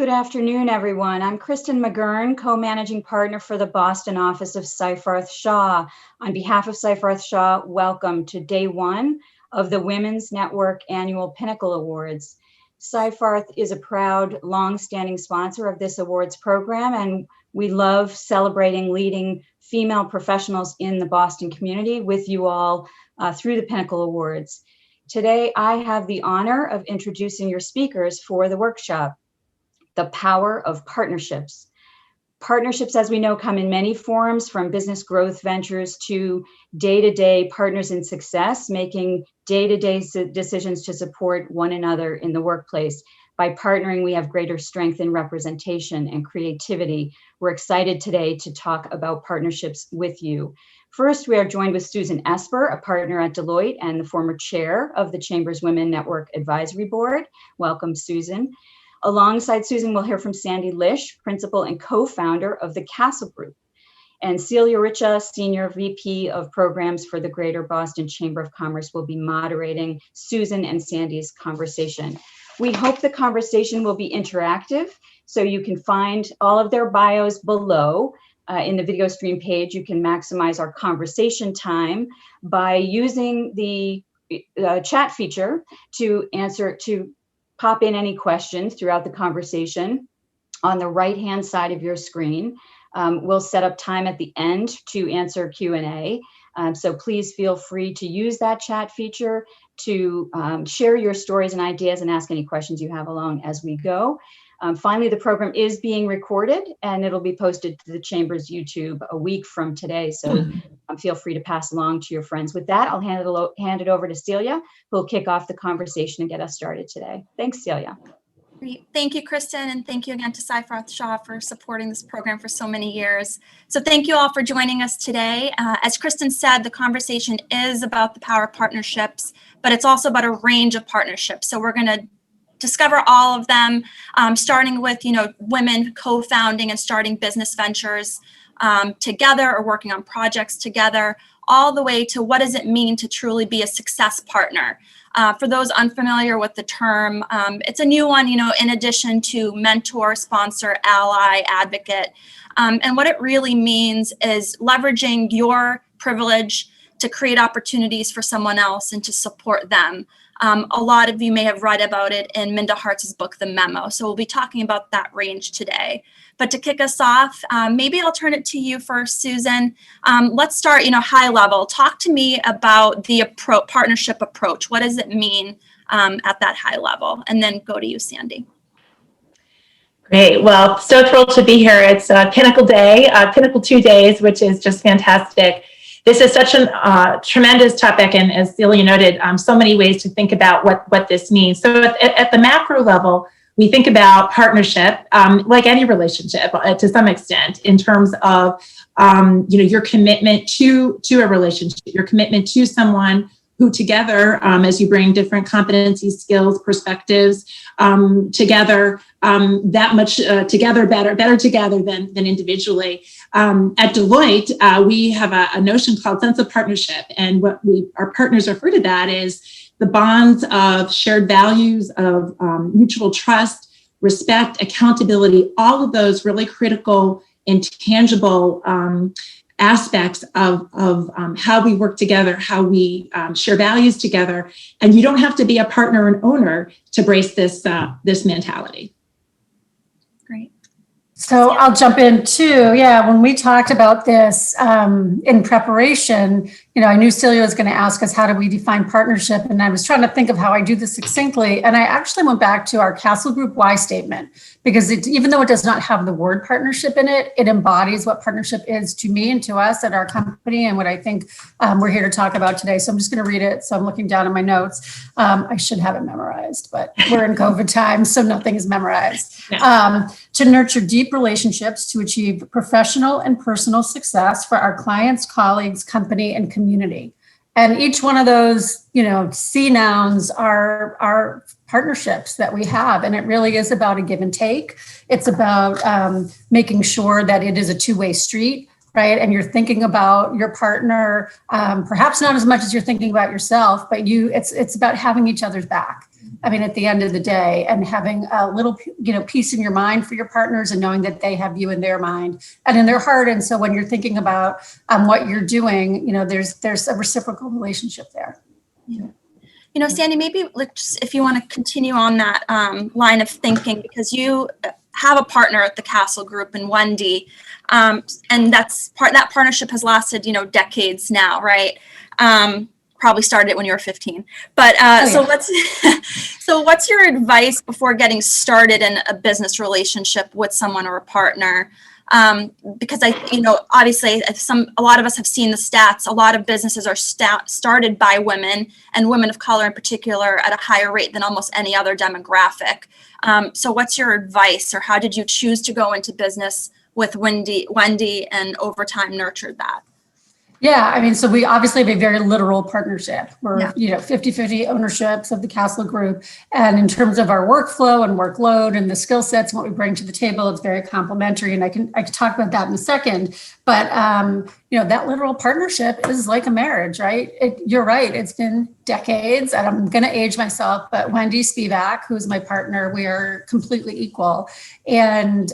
Good afternoon, everyone. I'm Kristen McGurn, co-managing partner for the Boston office of Seyfarth Shaw. On behalf of Seyfarth Shaw, welcome to day one of the Women's Network Annual Pinnacle Awards. Seyfarth is a proud, long-standing sponsor of this awards program, and we love celebrating leading female professionals in the Boston community with you all through the Pinnacle Awards. Today, I have the honor of introducing your speakers for the workshop. The power of partnerships. Partnerships, as we know, come in many forms, from business growth ventures to day-to-day partners in success, making day-to-day decisions to support one another in the workplace. By partnering, we have greater strength in representation and creativity. We're excited today to talk about partnerships with you. First, we are joined with Susan Esper, a partner at Deloitte and the former chair of the Chamber's Women Network Advisory Board. Welcome, Susan. Alongside Susan, we'll hear from Sandy Lish, principal and co-founder of the Castle Group, and Celia Richa, senior VP of programs for the Greater Boston Chamber of Commerce, will be moderating Susan and Sandy's conversation. We hope the conversation will be interactive, so you can find all of their bios below. In the video stream page, you can maximize our conversation time by using the chat feature to pop in any questions throughout the conversation. On the right-hand side of your screen, we'll set up time at the end to answer Q&A. So please feel free to use that chat feature to share your stories and ideas and ask any questions you have along as we go. Finally, the program is being recorded and it'll be posted to the Chamber's YouTube a week from today. So feel free to pass along to your friends. With that, I'll hand it over to Celia, who'll kick off the conversation and get us started today. Thanks, Celia. Great. Thank you, Kristen, and thank you again to Seyfarth Shaw for supporting this program for so many years. So thank you all for joining us today. As Kristen said, the conversation is about the power of partnerships, but it's also about a range of partnerships. So we're going to discover all of them, starting with, women co-founding and starting business ventures together or working on projects together, all the way to what does it mean to truly be a success partner. For those unfamiliar with the term, it's a new one, in addition to mentor, sponsor, ally, advocate. And what it really means is leveraging your privilege to create opportunities for someone else and to support them. A lot of you may have read about it in Minda Harts' book, The Memo. So we'll be talking about that range today. But to kick us off, maybe I'll turn it to you first, Susan. Let's start, high level. Talk to me about the partnership approach. What does it mean at that high level? And then go to you, Sandy. Great. Well, so thrilled to be here. It's Pinnacle Day, Pinnacle 2 days, which is just fantastic. This is such a tremendous topic, and as Celia noted, so many ways to think about what this means. So at the macro level, we think about partnership, like any relationship to some extent, in terms of your commitment to a relationship, your commitment to someone who together, as you bring different competencies, skills, perspectives together, that much together better together than individually. At Deloitte, we have a notion called sense of partnership, and what our partners refer to that is the bonds of shared values, of mutual trust, respect, accountability, all of those really critical, intangible aspects of how we work together, how we share values together. And you don't have to be a partner and owner to embrace this mentality. Great. So I'll jump in too. Yeah, when we talked about this in preparation, I knew Celia was going to ask us, how do we define partnership? And I was trying to think of how I do this succinctly. And I actually went back to our Castle Group why statement, because even though it does not have the word partnership in it, it embodies what partnership is to me and to us at our company, and what I think we're here to talk about today. So I'm just going to read it. So I'm looking down at my notes. I should have it memorized, but we're in COVID times, so nothing is memorized. Yeah. To nurture deep relationships to achieve professional and personal success for our clients, colleagues, company, and community. And each one of those, C nouns are partnerships that we have. And it really is about a give and take. It's about making sure that it is a two-way street, right? And you're thinking about your partner, perhaps not as much as you're thinking about yourself, but it's about having each other's back. I mean, at the end of the day, and having a little, peace in your mind for your partners and knowing that they have you in their mind and in their heart. And so when you're thinking about what you're doing, there's a reciprocal relationship there. Yeah. Sandy, maybe if you want to continue on that line of thinking, because you have a partner at the Castle Group and Wendy, and that partnership has lasted, decades now, right? Probably started it when you were 15. But so what's your advice before getting started in a business relationship with someone or a partner? Because obviously a lot of us have seen the stats. A lot of businesses are started by women, and women of color in particular, at a higher rate than almost any other demographic. So what's your advice, or how did you choose to go into business with Wendy and over time nurtured that? Yeah, I mean, so we obviously have a very literal partnership. We're, 50-50 ownerships of the Castle Group. And in terms of our workflow and workload and the skill sets and what we bring to the table, it's very complementary. And I can talk about that in a second. But, that literal partnership is like a marriage, right? You're right. It's been decades, and I'm going to age myself, but Wendy Spivak, who's my partner, we are completely equal. And,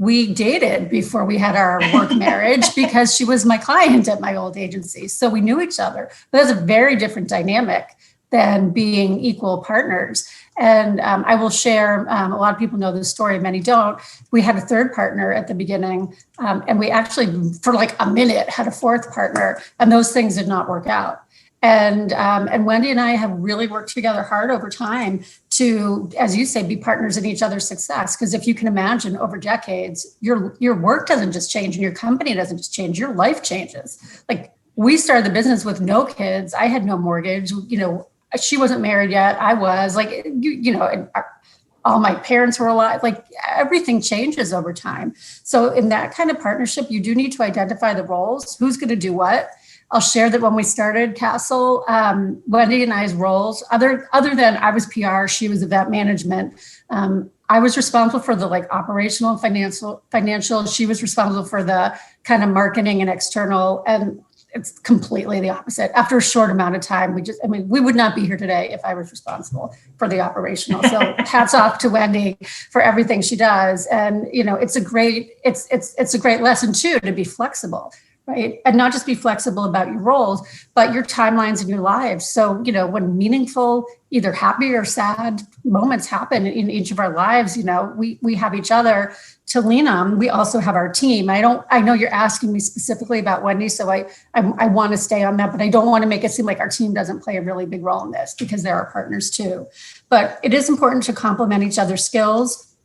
we dated before we had our work marriage because she was my client at my old agency. So we knew each other. But that's a very different dynamic than being equal partners. And I will share, a lot of people know this story, many don't. We had a third partner at the beginning, and we actually, for like a minute, had a fourth partner, and those things did not work out. And Wendy and I have really worked together hard over time to, as you say, be partners in each other's success. Because if you can imagine, over decades, your work doesn't just change and your company doesn't just change, your life changes. Like, we started the business with no kids. I had no mortgage. She wasn't married yet. I was, like, all my parents were alive. Like, everything changes over time. So in that kind of partnership, you do need to identify the roles. Who's going to do what? I'll share that when we started Castle, Wendy and I's roles, other than I was PR, she was event management. I was responsible for the operational and financial. She was responsible for the kind of marketing and external. And it's completely the opposite. After a short amount of time, we would not be here today if I was responsible for the operational. So hats off to Wendy for everything she does. And, it's a great lesson too, to be flexible. Right. And not just be flexible about your roles, but your timelines in your lives. So, when meaningful, either happy or sad moments happen in each of our lives, we have each other to lean on. We also have our team. I know you're asking me specifically about Wendy, so I want to stay on that, but I don't want to make it seem like our team doesn't play a really big role in this, because they're our partners too. But it is important to complement each other's skills.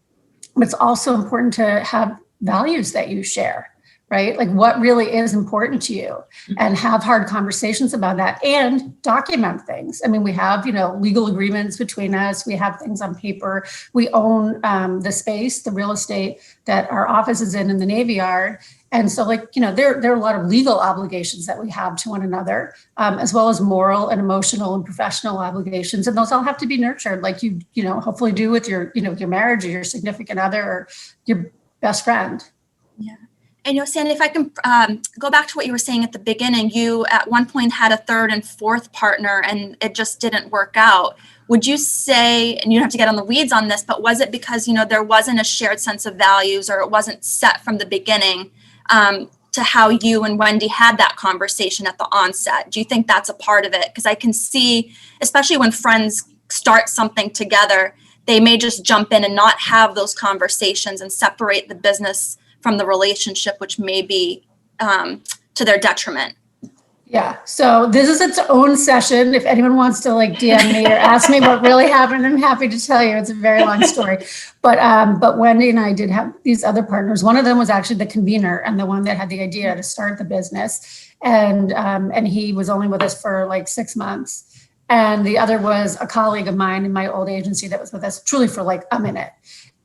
But it's also important to have values that you share. Right? Like, what really is important to you, and have hard conversations about that, and document things. I mean, we have, legal agreements between us. We have things on paper. We own the space, the real estate that our office is in the Navy Yard. And so, there are a lot of legal obligations that we have to one another, as well as moral and emotional and professional obligations. And those all have to be nurtured, like you hopefully do with your marriage or your significant other or your best friend. Yeah. And Sandy, if I can go back to what you were saying at the beginning, you at one point had a third and fourth partner and it just didn't work out. Would you say, and you don't have to get on the weeds on this, but was it because, there wasn't a shared sense of values, or it wasn't set from the beginning to how you and Wendy had that conversation at the onset? Do you think that's a part of it? Because I can see, especially when friends start something together, they may just jump in and not have those conversations and separate the business from the relationship, which may be to their detriment. Yeah. So this is its own session. If anyone wants to DM me or ask me what really happened, I'm happy to tell you. It's a very long story. But Wendy and I did have these other partners. One of them was actually the convener and the one that had the idea to start the business. And he was only with us for 6 months. And the other was a colleague of mine in my old agency that was with us truly for a minute.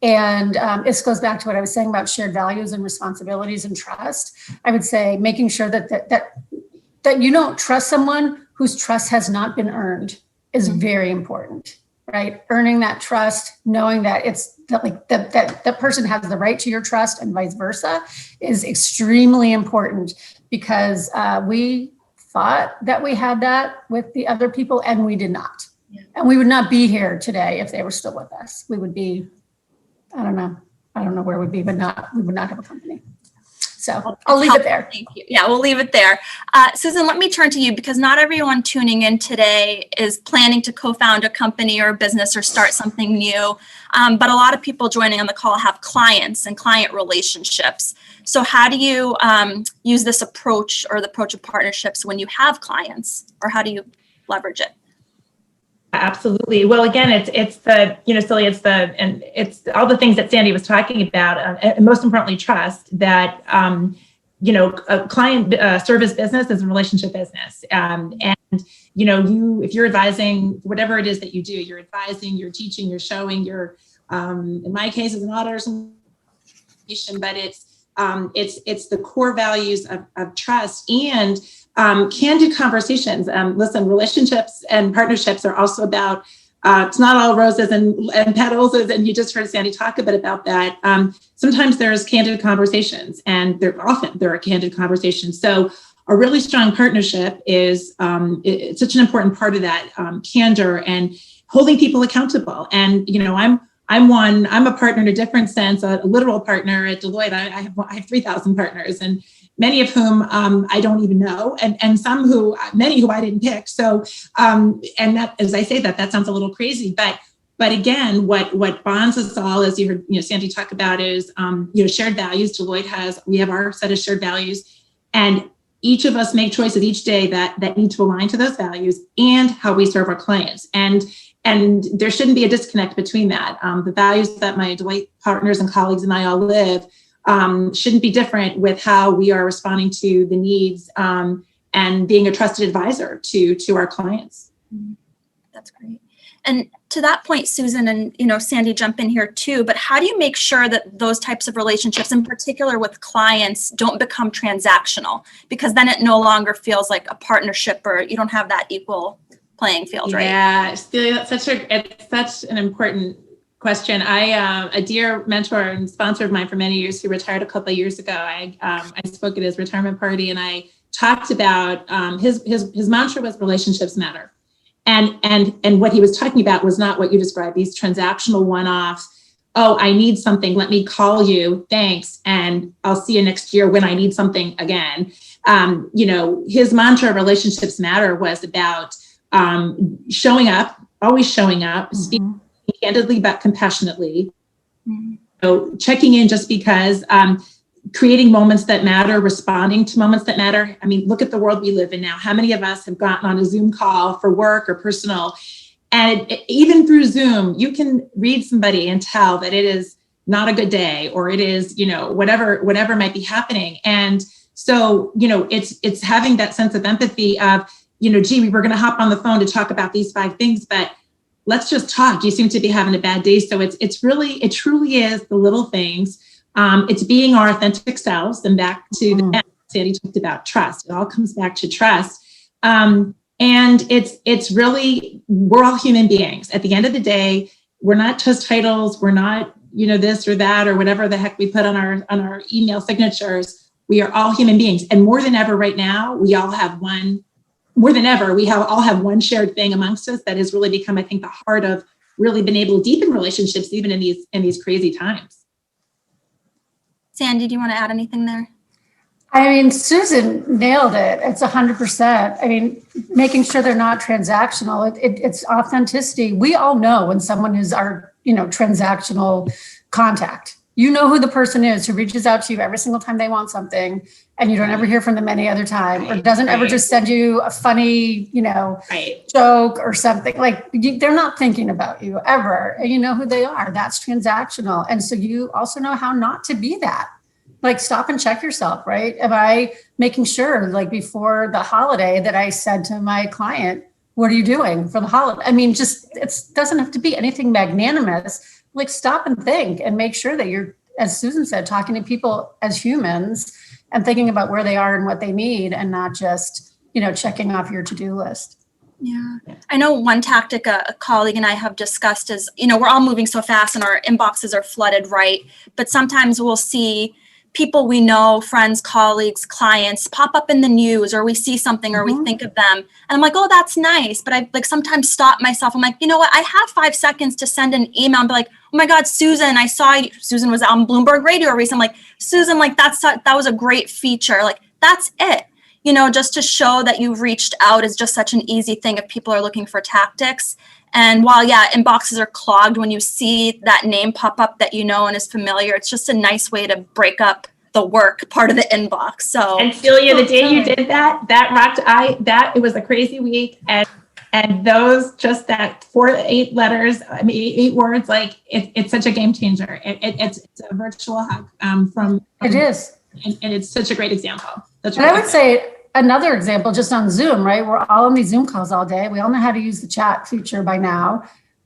And this goes back to what I was saying about shared values and responsibilities and trust. I would say making sure that you don't trust someone whose trust has not been earned is very important, right? Earning that trust, knowing that that person has the right to your trust and vice versa is extremely important, because we thought that we had that with the other people and we did not. And we would not be here today if they were still with us. We would be, I don't know where we'd be, but we would not have a company. So I'll leave it there. Thank you. Yeah, we'll leave it there. Susan, let me turn to you because not everyone tuning in today is planning to co-found a company or a business or start something new. But a lot of people joining on the call have clients and client relationships. So how do you use this approach or the approach of partnerships when you have clients, or how do you leverage it? Absolutely. Well, again, it's the, Celia, it's all the things that Sandy was talking about, and most importantly, trust that, a client service business is a relationship business. And, if you're advising, whatever it is that you do, you're advising, you're teaching, you're showing, in my case, as an auditor, but it's the core values of trust and candid conversations. Listen, relationships and partnerships are also about, it's not all roses and petals, and you just heard Sandy talk a bit about that. Sometimes there's candid conversations, and there are candid conversations. So a really strong partnership is it's such an important part of that, candor and holding people accountable. And, I'm a partner in a different sense, a literal partner at Deloitte. I have 3,000 partners, and many of whom I don't even know, and many who I didn't pick. So, and that, as I say that sounds a little crazy, but again, what bonds us all, as you heard, Sandy talk about, is shared values. We have our set of shared values, and each of us make choices each day that need to align to those values and how we serve our clients. And there shouldn't be a disconnect between that. The values that my Deloitte partners and colleagues and I all live shouldn't be different with how we are responding to the needs and being a trusted advisor to our clients. That's great. And to that point, Susan and Sandy, jump in here too, but how do you make sure that those types of relationships, in particular with clients, don't become transactional? Because then it no longer feels like a partnership, or you don't have that equal playing field, right? Yeah, Celia, it's such an important question. A dear mentor and sponsor of mine for many years, who retired a couple of years ago, I spoke at his retirement party, and I talked about his mantra was relationships matter. And what he was talking about was not what you described, these transactional one-offs. Oh, I need something, let me call you, thanks, and I'll see you next year when I need something again. His mantra, relationships matter, was about showing up, always showing up, speaking candidly but compassionately, checking in just because, creating moments that matter, responding to moments that matter. I mean, look at the world we live in now. How many of us have gotten on a Zoom call for work or personal? And even through Zoom, you can read somebody and tell that it is not a good day, or it is, whatever might be happening. And so, it's having that sense of empathy of, gee, we were going to hop on the phone to talk about these 5 things, but let's just talk. You seem to be having a bad day. So it truly is the little things. It's being our authentic selves, and back to the Sandy talked about trust. It all comes back to trust. And it's really, we're all human beings. At the end of the day, we're not just titles. We're not, this or that, or whatever the heck we put on our email signatures. We are all human beings. And more than ever right now, we all have one shared thing amongst us that has really become, I think, the heart of really being able to deepen relationships, even in these crazy times. Sandy, do you want to add anything there? I mean, Susan nailed it. It's 100%. I mean, making sure they're not transactional. It's authenticity. We all know when someone is our, transactional contact. You know who the person is who reaches out to you every single time they want something, and you don't ever hear from them any other time, or doesn't ever just send you a funny, joke or something. Like, they're not thinking about you ever, and you know who they are. That's transactional. And so you also know how not to be that. Like, stop and check yourself, right? Am I making sure, like, before the holiday, that I said to my client, what are you doing for the holiday? I mean, it doesn't have to be anything magnanimous. Like, stop and think and make sure that you're, as Susan said, talking to people as humans and thinking about where they are and what they need, and not just, checking off your to-do list. Yeah. I know one tactic a colleague and I have discussed is, we're all moving so fast and our inboxes are flooded, right? But sometimes we'll see people we know, friends, colleagues, clients, pop up in the news, or we see something or we think of them. And I'm like, oh, that's nice. But I like sometimes stop myself. I'm like, you know what? I have 5 seconds to send an email and be like, oh my God, Susan, I saw you. Susan was on Bloomberg Radio recently. I'm like, Susan, like that was a great feature. Like, that's it. You know, just to show that you've reached out is just such an easy thing if people are looking for tactics. And while, yeah, inboxes are clogged, when you see that name pop up that you know and is familiar, it's just a nice way to break up the work part of the inbox. So, and Celia, the day you did that rocked. It was a crazy week, and those just that 8 letters, 8 words, like it's such a game changer. It's a virtual hug from. It is, and it's such a great example. And I would say another example, just on Zoom, right? We're all on these Zoom calls all day. We all know how to use the chat feature by now.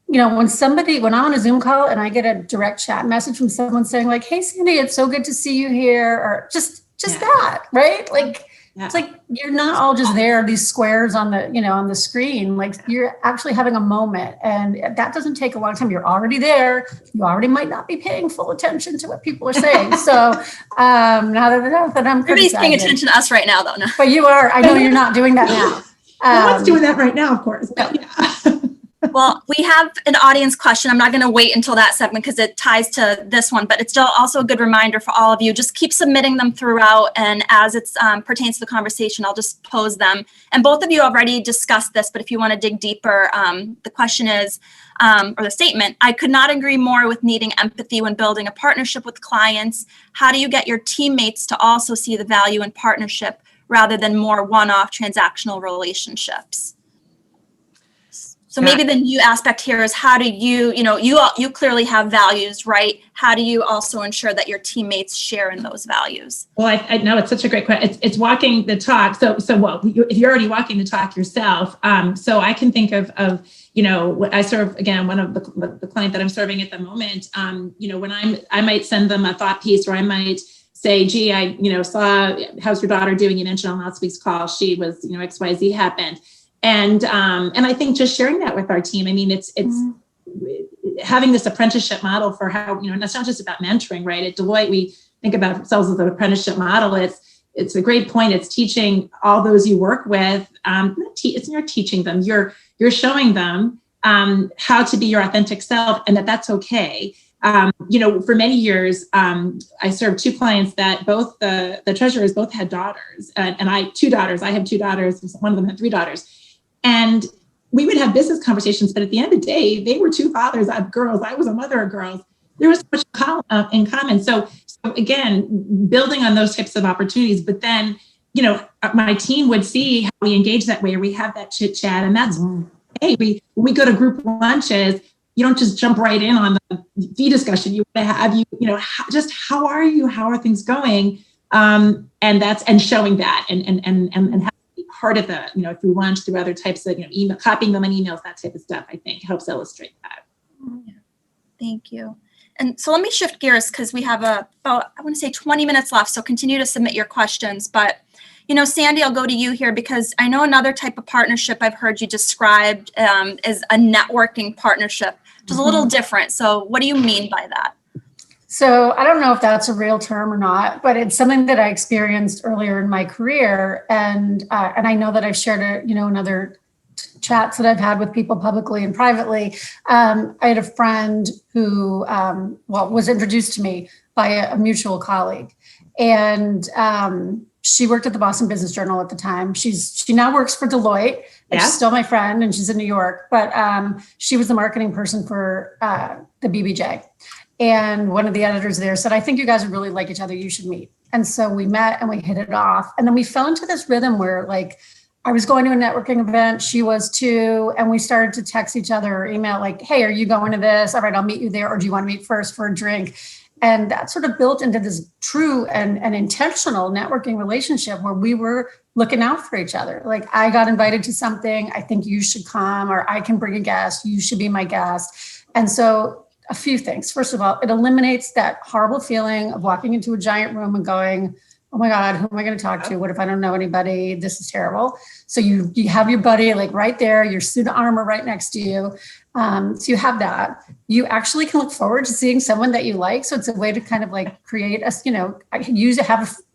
You know, when I'm on a Zoom call and I get a direct chat message from someone saying like, hey, Sandy, it's so good to see you here, or just that, right? Like, it's like, you're not all just there, these squares on the screen, like you're actually having a moment, and that doesn't take a long time. You're already there. You already might not be paying full attention to what people are saying. So now that I'm everybody's paying attention to us right now, though. No. But you are. I know you're not doing that now. No one's doing that right now, of course. But yeah. Well, we have an audience question. I'm not going to wait until that segment because it ties to this one, but it's still also a good reminder for all of you. Just keep submitting them throughout, and as it pertains to the conversation, I'll just pose them. And both of you already discussed this, but if you want to dig deeper, the question is, or the statement, I could not agree more with needing empathy when building a partnership with clients. How do you get your teammates to also see the value in partnership rather than more one-off transactional relationships? So maybe the new aspect here is, how do you clearly have values, right? How do you also ensure that your teammates share in those values? Well, I know it's such a great question. It's walking the talk. So if you're already walking the talk yourself, so I can think of I serve, again, one of the client that I'm serving at the moment, when I might send them a thought piece, or I might say, gee, I saw, how's your daughter doing? You mentioned on last week's call, she was, XYZ happened. And I think just sharing that with our team, I mean, it's having this apprenticeship model for how, it's not just about mentoring, right? At Deloitte, we think about ourselves as an apprenticeship model. It's a great point. It's teaching all those you work with. You're teaching them. You're showing them how to be your authentic self, and that's okay. For many years, I served 2 clients that both the treasurers both had daughters, and I have 2 daughters. One of them had 3 daughters. And we would have business conversations, but at the end of the day, they were 2 fathers of girls. I was a mother of girls. There was so much in common. So again, building on those types of opportunities, but then, my team would see how we engage that way, or we have that chit chat, and that's, hey, when we go to group lunches, you don't just jump right in on the fee discussion. You have, just how are you? How are things going? And showing that and part of the, through lunch, through other types of, email, copying them on emails, that type of stuff, I think helps illustrate that. Yeah. Thank you. And so let me shift gears, because we have about 20 minutes left. So continue to submit your questions. But, Sandy, I'll go to you here, because I know another type of partnership I've heard you described is a networking partnership, which is a little different. So what do you mean by that? So I don't know if that's a real term or not, but it's something that I experienced earlier in my career. And I know that I've shared in other chats that I've had with people publicly and privately. I had a friend who, was introduced to me by a mutual colleague. And she worked at the Boston Business Journal at the time. She now works for Deloitte. Yeah. She's still my friend, and she's in New York, but she was the marketing person for the BBJ. And one of the editors there said, I think you guys would really like each other. You should meet. And so we met and we hit it off. And then we fell into this rhythm where, like, I was going to a networking event. She was too. And we started to text each other or email, like, hey, are you going to this? All right, I'll meet you there. Or do you want to meet first for a drink? And that sort of built into this true and intentional networking relationship where we were looking out for each other. Like, I got invited to something. I think you should come, or I can bring a guest. You should be my guest. And so a few things. First of all, it eliminates that horrible feeling of walking into a giant room and going, oh my God, who am I going to talk to? What if I don't know anybody? This is terrible. So you have your buddy like right there, your suit of armor right next to you. So you have that. You actually can look forward to seeing someone that you like. So it's a way to kind of like create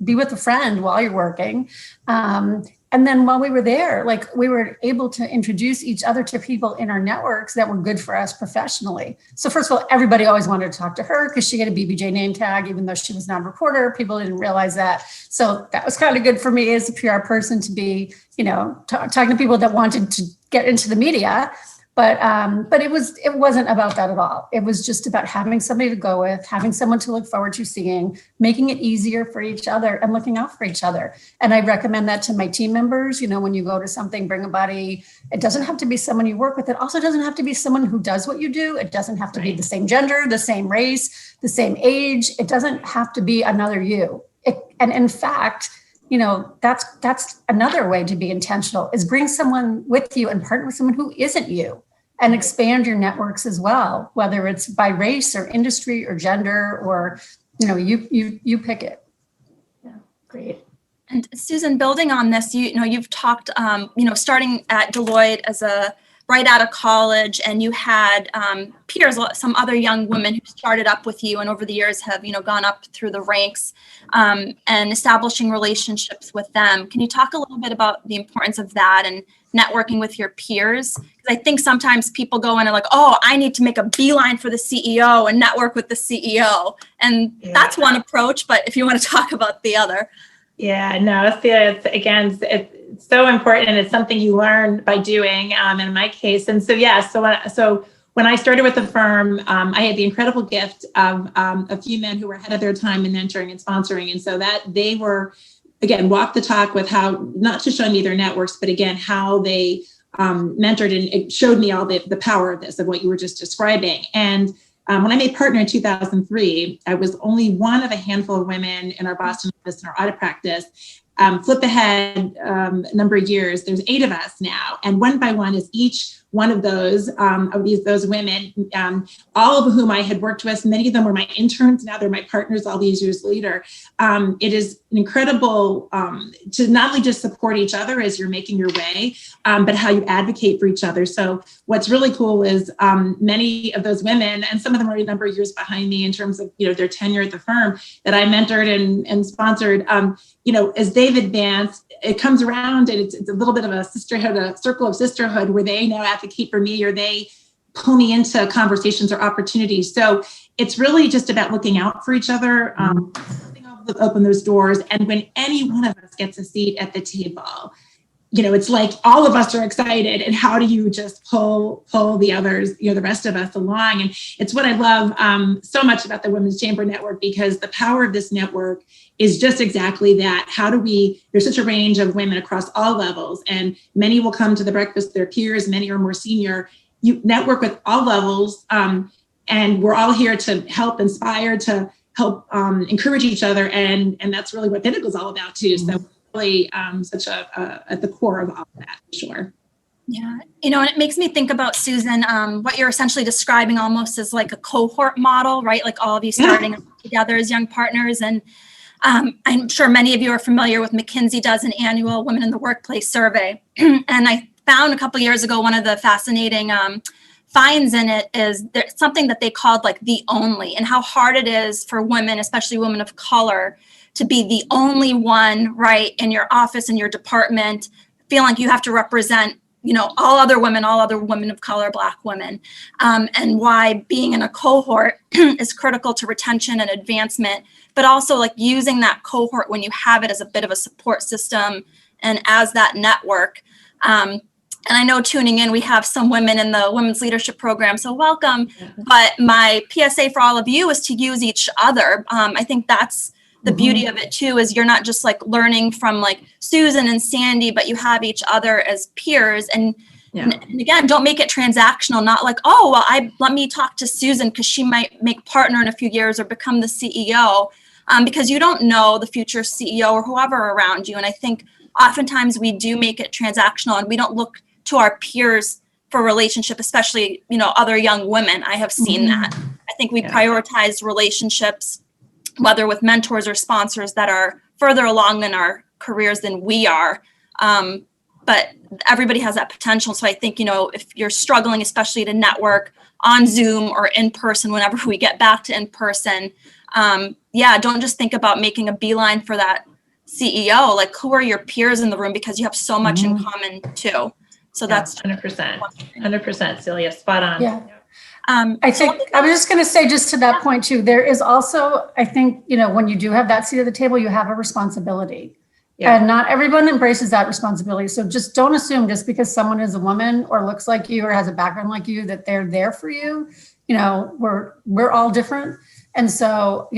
be with a friend while you're working. And then while we were there, like we were able to introduce each other to people in our networks that were good for us professionally. So first of all, everybody always wanted to talk to her because she had a BBJ name tag, even though she was not a reporter. People didn't realize that. So that was kind of good for me as a PR person to be, talking to people that wanted to get into the media. But it wasn't about that at all. It was just about having somebody to go with, having someone to look forward to seeing, making it easier for each other and looking out for each other. And I recommend that to my team members. When you go to something, bring a buddy. It doesn't have to be someone you work with. It also doesn't have to be someone who does what you do. It doesn't have to be the same gender, the same race, the same age. It doesn't have to be another you. And in fact, that's another way to be intentional, is bring someone with you and partner with someone who isn't you. And expand your networks as well, whether it's by race or industry or gender, or, you pick it. Yeah, great. And Susan, building on this, you've talked, starting at Deloitte right out of college, and you had peers, some other young women who started up with you and over the years have, gone up through the ranks and establishing relationships with them. Can you talk a little bit about the importance of that and networking with your peers? Because I think sometimes people go in and like, oh, I need to make a beeline for the CEO and network with the CEO. And that's one approach, but if you want to talk about the other. Yeah, no, it's so important, and it's something you learn by doing, in my case. And so when I started with the firm, I had the incredible gift of a few men who were ahead of their time in mentoring and sponsoring. And so that they were, again, walk the talk with how, not to show me their networks, but again, how they mentored, and it showed me all the power of this, of what you were just describing. And when I made partner in 2003, I was only one of a handful of women in our Boston office, in our audit practice. Flip ahead a number of years, there's 8 of us now. And one by one is each one of those women, all of whom I had worked with. Many of them were my interns. Now they're my partners all these years later. It is incredible to not only just support each other as you're making your way, but how you advocate for each other. So what's really cool is many of those women, and some of them are a number of years behind me in terms of their tenure at the firm, that I mentored and sponsored. As they've advanced, it comes around, and it's a little bit of a sisterhood, a circle of sisterhood, where they now advocate for me, or they pull me into conversations or opportunities. So it's really just about looking out for each other, open those doors. And when any one of us gets a seat at the table, it's like all of us are excited, and how do you just pull the others, the rest of us along? And it's what I love so much about the Women's Chamber Network, because the power of this network is just exactly that. There's such a range of women across all levels, and many will come to the breakfast with their peers, many are more senior. You network with all levels, and we're all here to help inspire, to help encourage each other. And that's really what Pinnacle is all about too. So really such at the core of all of that, for sure. Yeah, and it makes me think about, Susan, what you're essentially describing almost as like a cohort model, right? Like all of you starting together as young partners. And I'm sure many of you are familiar with McKinsey does an annual Women in the Workplace survey. And I found a couple years ago, one of the fascinating finds in it is there's something that they called like the only, and how hard it is for women, especially women of color, to be the only one, right, in your office, in your department, feel like you have to represent, all other women of color, Black women, and why being in a cohort is critical to retention and advancement, but also like using that cohort when you have it as a bit of a support system and as that network. And I know tuning in, we have some women in the Women's Leadership Program, so welcome. But my PSA for all of you is to use each other. I think that's the beauty of it too, is you're not just like learning from like Susan and Sandy, but you have each other as peers. And again, don't make it transactional, not like, oh, well, let me talk to Susan because she might make partner in a few years or become the CEO, because you don't know the future CEO or whoever around you. And I think oftentimes we do make it transactional, and we don't look to our peers for relationship, especially, other young women. I have seen that. I think we prioritize relationships, whether with mentors or sponsors, that are further along in our careers than we are. But everybody has that potential. So I think, if you're struggling, especially to network on Zoom or in person, whenever we get back to in person, don't just think about making a beeline for that CEO. Like, who are your peers in the room? Because you have so much in common too. So that's 100%, Celia, spot on. Yeah. I think I was just going to say, just to that point too, there is also, I think, when you do have that seat at the table, you have a responsibility. Yeah. And not everyone embraces that responsibility. So just don't assume just because someone is a woman or looks like you or has a background like you that they're there for you. We're all different. And so,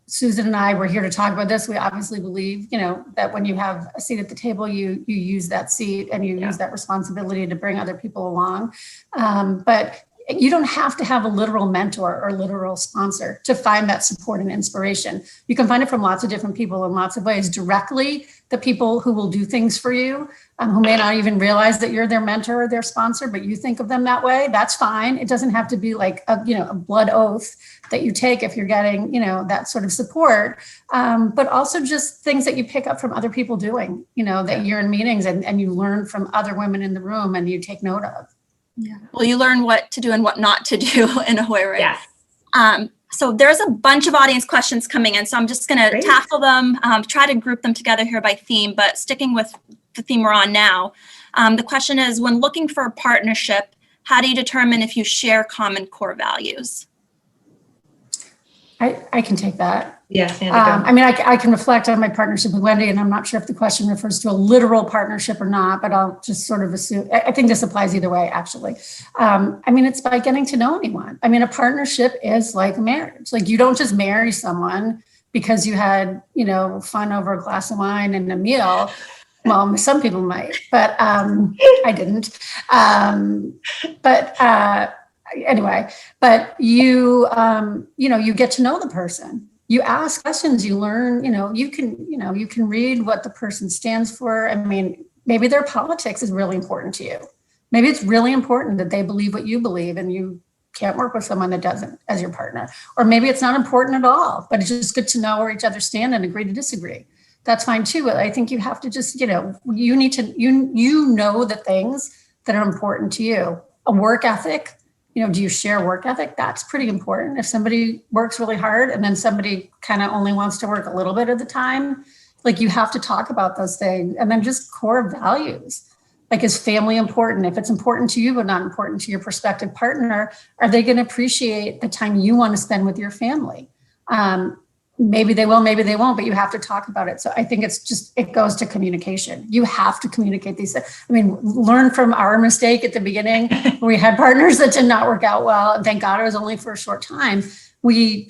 Susan and I were here to talk about this. We obviously believe, that when you have a seat at the table, you use that seat and you use that responsibility to bring other people along. But you don't have to have a literal mentor or literal sponsor to find that support and inspiration. You can find it from lots of different people in lots of ways. Directly, the people who will do things for you, who may not even realize that you're their mentor or their sponsor, but you think of them that way, that's fine. It doesn't have to be like a blood oath that you take if you're getting, that sort of support. But also just things that you pick up from other people doing, that you're in meetings and you learn from other women in the room and you take note of. Yeah. Well, you learn what to do and what not to do in a way, right? Yes. So there's a bunch of audience questions coming in. So I'm just going to tackle them, try to group them together here by theme, but sticking with the theme we're on now. The question is, when looking for a partnership, how do you determine if you share common core values? I can take that. Yes. I can reflect on my partnership with Wendy, and I'm not sure if the question refers to a literal partnership or not, but I'll just sort of assume. I think this applies either way, actually. It's by getting to know anyone. A partnership is like a marriage. Like, you don't just marry someone because you had, fun over a glass of wine and a meal. Well, some people might, but I didn't. Anyway, but you get to know the person. You ask questions, you learn, you can read what the person stands for. Maybe their politics is really important to you. Maybe it's really important that they believe what you believe and you can't work with someone that doesn't as your partner. Or maybe it's not important at all, but it's just good to know where each other stand and agree to disagree. That's fine too. I think you have to just, you need to, know the things that are important to you. A work ethic. Do you share work ethic? That's pretty important. If somebody works really hard and then somebody kind of only wants to work a little bit of the time, like, you have to talk about those things. And then just core values. Like, is family important? If it's important to you, but not important to your prospective partner, are they going to appreciate the time you want to spend with your family? Maybe they will, maybe they won't, but you have to talk about it. So I think it goes to communication. You have to communicate these things. Learn from our mistake at the beginning. We had partners that did not work out well. And thank God it was only for a short time. We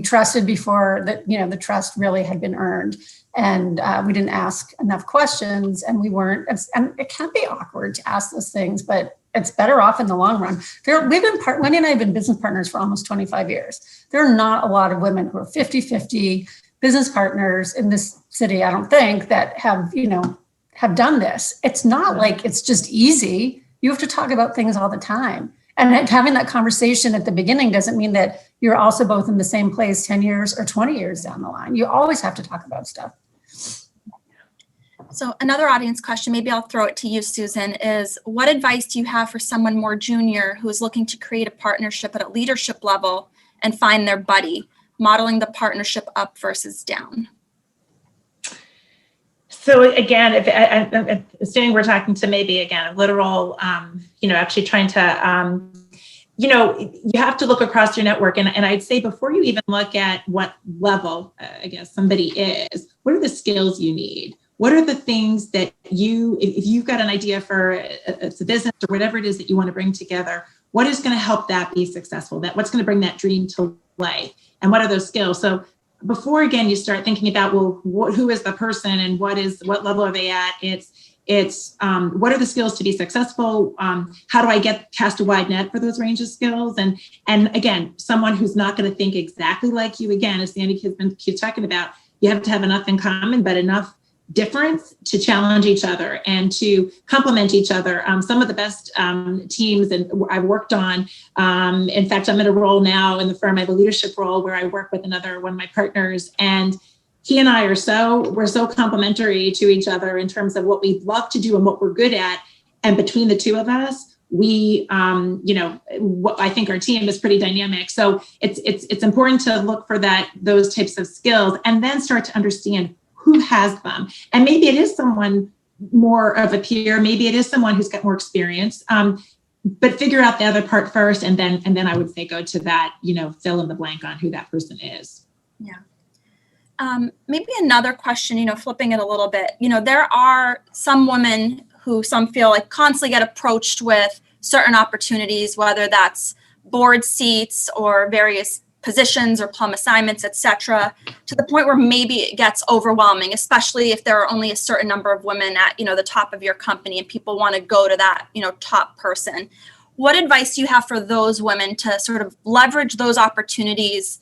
trusted before that, the trust really had been earned. And we didn't ask enough questions, and and it can be awkward to ask those things, but it's better off in the long run. Wendy and I have been business partners for almost 25 years. There are not a lot of women who are 50-50 business partners in this city, I don't think, that have done this. It's not like it's just easy. You have to talk about things all the time. And having that conversation at the beginning doesn't mean that you're also both in the same place 10 years or 20 years down the line. You always have to talk about stuff. So another audience question, maybe I'll throw it to you, Susan, is what advice do you have for someone more junior who is looking to create a partnership at a leadership level and find their buddy, modeling the partnership up versus down? So again, if I'm assuming we're talking to maybe, again, a literal, actually trying to, you have to look across your network. And I'd say before you even look at what level, somebody is, what are the skills you need? What are the things that if you've got an idea for a business or whatever it is that you want to bring together, what is going to help that be successful? What's going to bring that dream to life? And what are those skills? So before, again, you start thinking about, who is the person and what level are they at? It's what are the skills to be successful? How do I cast a wide net for those range of skills? And again, someone who's not going to think exactly like you, again, as Sandy keeps talking about, you have to have enough in common, but enough difference to challenge each other and to complement each other. Some of the best teams and I've worked on, in fact, I'm in a role now in the firm, I have a leadership role where I work with one of my partners, and he and I we're so complementary to each other in terms of what we love to do and what we're good at. And between the two of us, we, I think our team is pretty dynamic. So it's important to look for those types of skills and then start to understand who has them. And maybe it is someone more of a peer, maybe it is someone who's got more experience, but figure out the other part first. And then I would say, go to that, fill in the blank on who that person is. Yeah. Maybe another question, flipping it a little bit, there are some women who some feel like constantly get approached with certain opportunities, whether that's board seats or various positions or plum assignments, et cetera, to the point where maybe it gets overwhelming, especially if there are only a certain number of women at, the top of your company and people want to go to that, top person. What advice do you have for those women to sort of leverage those opportunities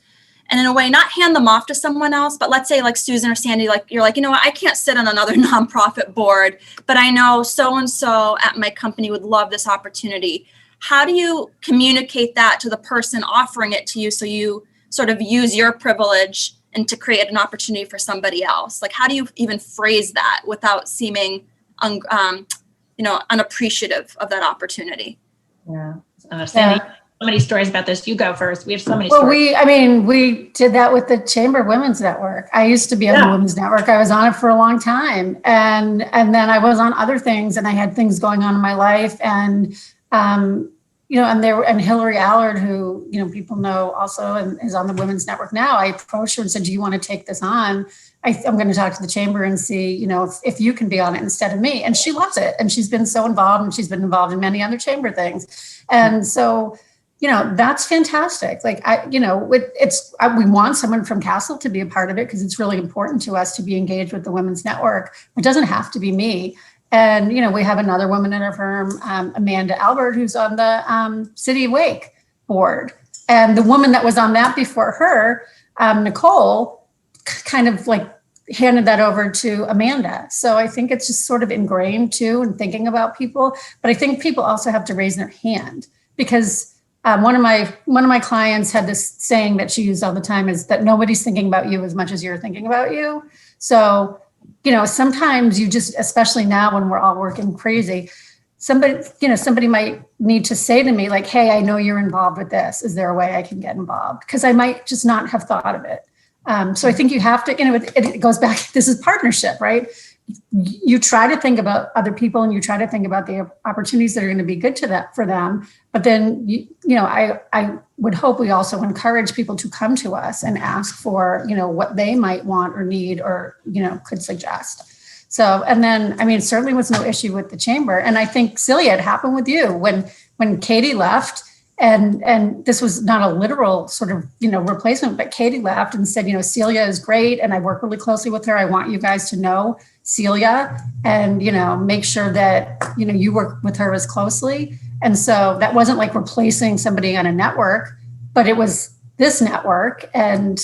and in a way, not hand them off to someone else, but let's say like Susan or Sandy, like you're like, what, I can't sit on another nonprofit board, but I know so-and-so at my company would love this opportunity. How do you communicate that to the person offering it to you so you sort of use your privilege and to create an opportunity for somebody else? Like, how do you even phrase that without seeming, unappreciative of that opportunity? Yeah. Sandy, so many stories about this. You go first. We have so many stories. We did that with the Chamber Women's Network. I used to be on the Women's Network. I was on it for a long time. And then I was on other things and I had things going on in my life. And, and Hillary Allard, who, people know also and is on the Women's Network now, I approached her and said, do you want to take this on? I'm going to talk to the Chamber and see, if you can be on it instead of me. And she loves it. And she's been so involved and she's been involved in many other Chamber things. And so, that's fantastic. Like, we want someone from Castle to be a part of it because it's really important to us to be engaged with the Women's Network. It doesn't have to be me. And, we have another woman in our firm, Amanda Albert, who's on the City of Wake board. And the woman that was on that before her, Nicole, kind of like handed that over to Amanda. So I think it's just sort of ingrained too in thinking about people. But I think people also have to raise their hand because one of my clients had this saying that she used all the time is that nobody's thinking about you as much as you're thinking about you. So, sometimes you just, especially now when we're all working crazy, somebody might need to say to me like, hey, I know you're involved with this. Is there a way I can get involved? Because I might just not have thought of it. So I think you have to, it goes back, this is partnership, right? You try to think about other people and you try to think about the opportunities that are going to be good for them. But then, I would hope we also encourage people to come to us and ask for, what they might want or need or, could suggest. So, and then, it certainly was no issue with the Chamber. And I think, Celia, it happened with you when Katie left. And this was not a literal sort of, replacement, but Katie left and said, Celia is great. And I work really closely with her. I want you guys to know Celia and, make sure that, you work with her as closely. And so that wasn't like replacing somebody on a network, but it was this network. And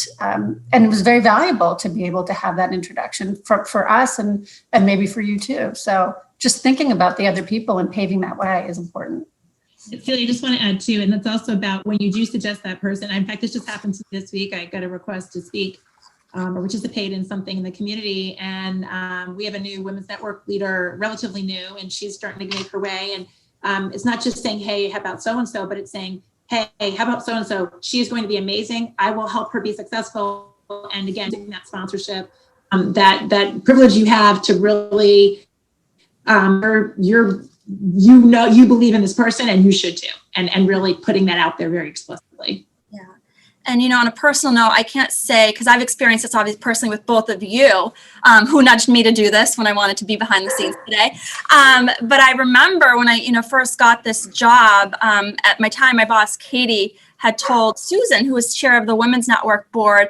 it was very valuable to be able to have that introduction for us and maybe for you too. So just thinking about the other people and paving that way is important. Celia, I just want to add too, and that's also about when you do suggest that person. In fact, this just happened this week. I got a request to speak or participate in something in the community. And we have a new Women's Network leader, relatively new, and she's starting to make her way. And it's not just saying, hey, how about so-and-so, but it's saying, hey, how about so-and-so? She is going to be amazing. I will help her be successful. And again, doing that sponsorship, that privilege you have to really, you believe in this person and you should too. And really putting that out there very explicitly. Yeah. And, on a personal note, I can't say, because I've experienced this obviously personally with both of you, who nudged me to do this when I wanted to be behind the scenes today. But I remember when I, first got this job, at my time, my boss, Katie, had told Susan, who was chair of the Women's Network board,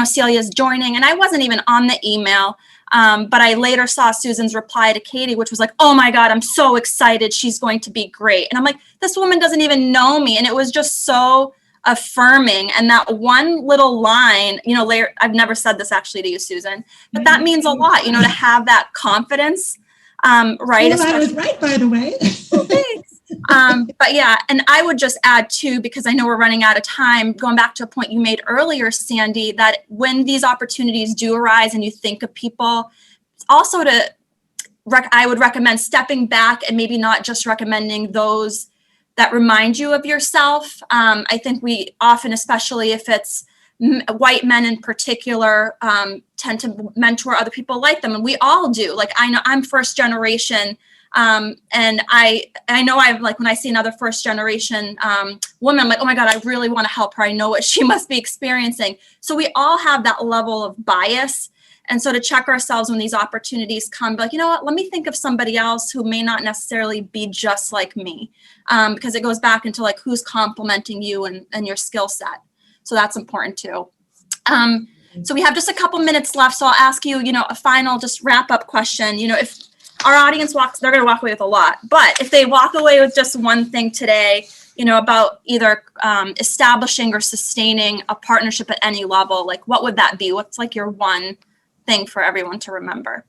Celia's joining. And I wasn't even on the email. But I later saw Susan's reply to Katie, which was like, oh my God, I'm so excited. She's going to be great. And I'm like, this woman doesn't even know me. And it was just so affirming. And that one little line, later, I've never said this actually to you, Susan, but that means a lot, to have that confidence, right? Well, I was right, by the way. Thanks. But yeah, and I would just add too, because I know we're running out of time, going back to a point you made earlier, Sandy, that when these opportunities do arise and you think of people, also I would recommend stepping back and maybe not just recommending those that remind you of yourself. I think we often, especially if it's white men in particular, tend to mentor other people like them, and we all do. Like, I know I'm first generation, and I know I've, like, when I see another first generation woman, I'm like, oh my God, I really want to help her. I know what she must be experiencing. So we all have that level of bias. And so to check ourselves when these opportunities come, be like, you know what, let me think of somebody else who may not necessarily be just like me, because it goes back into like who's complementing you and your skill set. So that's important too. So we have just a couple minutes left. So I'll ask you, a final just wrap up question. If our audience they're going to walk away with a lot, but if they walk away with just one thing today, about either establishing or sustaining a partnership at any level, like what would that be? What's like your one thing for everyone to remember?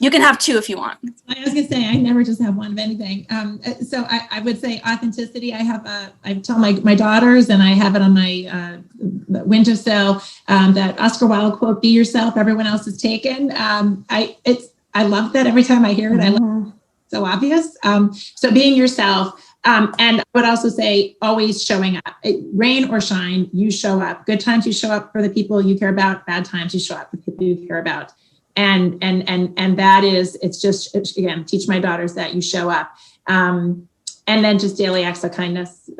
You can have two if you want. I was going to say, I never just have one of anything. So I would say authenticity. I tell my daughters, and I have it on my windowsill, that Oscar Wilde quote, "Be yourself, everyone else is taken." I love that every time I hear it. I love it. So obvious. So being yourself. And I would also say always showing up. Rain or shine, you show up. Good times, you show up for the people you care about. Bad times, you show up for the people you care about. And that is, it's again, teach my daughters that you show up. And then just daily acts of kindness.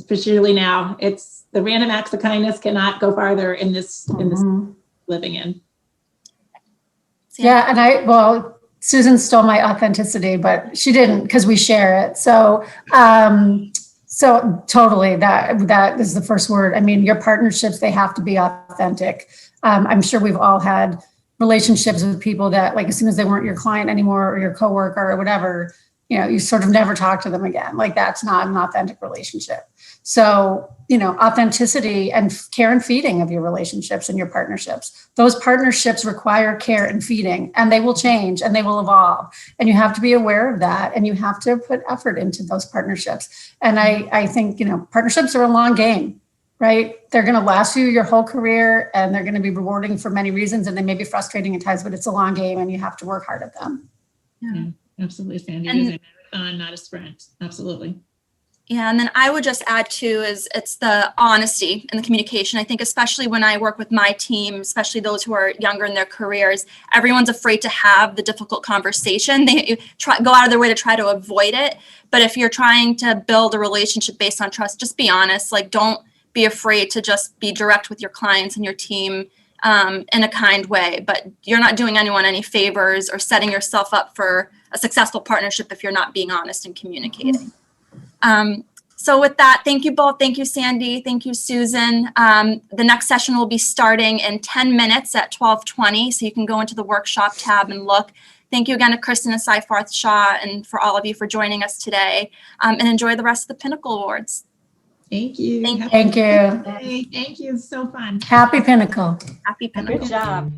Particularly now, it's the random acts of kindness cannot go farther in this living in. Yeah, and Susan stole my authenticity, but she didn't, because we share it. So totally, that is the first word. I mean, your partnerships, they have to be authentic. I'm sure we've all had relationships with people that, like, as soon as they weren't your client anymore or your coworker or whatever, you sort of never talk to them again. Like, that's not an authentic relationship. So, authenticity and care and feeding of your relationships and your partnerships. Those partnerships require care and feeding, and they will change and they will evolve. And you have to be aware of that, and you have to put effort into those partnerships. And I think, partnerships are a long game, right? They're going to last you your whole career, and they're going to be rewarding for many reasons, and they may be frustrating at times, but it's a long game and you have to work hard at them. Yeah, absolutely, Sandy. It is a marathon, not a sprint. Absolutely. Yeah, and then I would just add too, it's the honesty and the communication. I think especially when I work with my team, especially those who are younger in their careers, everyone's afraid to have the difficult conversation. They go out of their way to try to avoid it. But if you're trying to build a relationship based on trust, just be honest. Like, don't be afraid to just be direct with your clients and your team in a kind way. But you're not doing anyone any favors or setting yourself up for a successful partnership if you're not being honest and communicating. So with that, thank you both. Thank you, Sandy. Thank you, Susan. The next session will be starting in 10 minutes at 12:20. So you can go into the workshop tab and look. Thank you again to Kristen and Seyfarth Shaw, and for all of you for joining us today, and enjoy the rest of the Pinnacle Awards. Thank you. Thank you. Thank you. It's so fun. Happy Pinnacle. Happy Pinnacle. Good job.